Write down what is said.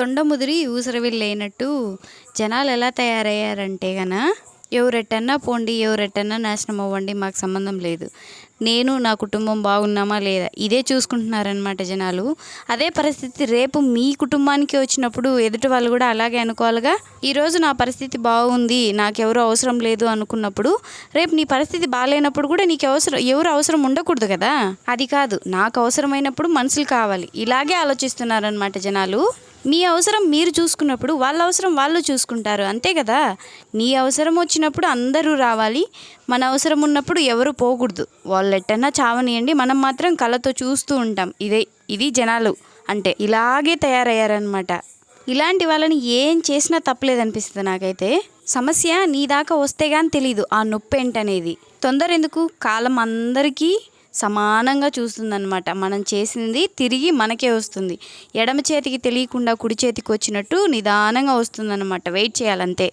తొండ ముదిరి ఊసరవిల్లేనట్టు జనాలు ఎలా తయారయ్యారంటే ఎవరెట్టన్నా పోండి, ఎవరెట్టన్నా నాశనం అవ్వండి, మాకు సంబంధం లేదు, నేను నా కుటుంబం బాగున్నామా లేదా ఇదే చూసుకుంటున్నారనమాట జనాలు. అదే పరిస్థితి రేపు మీ కుటుంబానికి వచ్చినప్పుడు ఎదుటి వాళ్ళు కూడా అలాగే అనుకోవాలిగా. ఈరోజు నా పరిస్థితి బాగుంది, నాకెవరు అవసరం లేదు అనుకున్నప్పుడు రేపు నీ పరిస్థితి బాగాలేనప్పుడు కూడా నీకు ఎవరు అవసరం ఉండకూడదు కదా. అది కాదు, నాకు అవసరమైనప్పుడు మనుషులు కావాలి, ఇలాగే ఆలోచిస్తున్నారనమాట జనాలు. మీ అవసరం మీరు చూసుకున్నప్పుడు వాళ్ళ అవసరం వాళ్ళు చూసుకుంటారు, అంతే కదా. నీ అవసరం వచ్చినప్పుడు అందరూ రావాలి, మన అవసరం ఉన్నప్పుడు ఎవరు పోకూడదు. వాళ్ళు ఎట్టన్నా చావనియండి, మనం మాత్రం కళ్ళతో చూస్తూ ఉంటాం. ఇది జనాలు అంటే ఇలాగే తయారయ్యారనమాట. ఇలాంటి వాళ్ళని ఏం చేసినా తప్పలేదనిపిస్తుంది నాకైతే. సమస్య నీ దాకా వస్తే కానీ తెలీదు ఆ నొప్పి ఏంటనేది. తొందర ఎందుకు, కాలం అందరికీ సమానంగా చూస్తుందన్నమాట. మనం చేసింది తిరిగి మనకే వస్తుంది. ఎడమ చేతికి తెలియకుండా కుడి చేతికి వచ్చినట్టు నిదానంగా వస్తుందన్నమాట. వెయిట్ చేయాలంతే.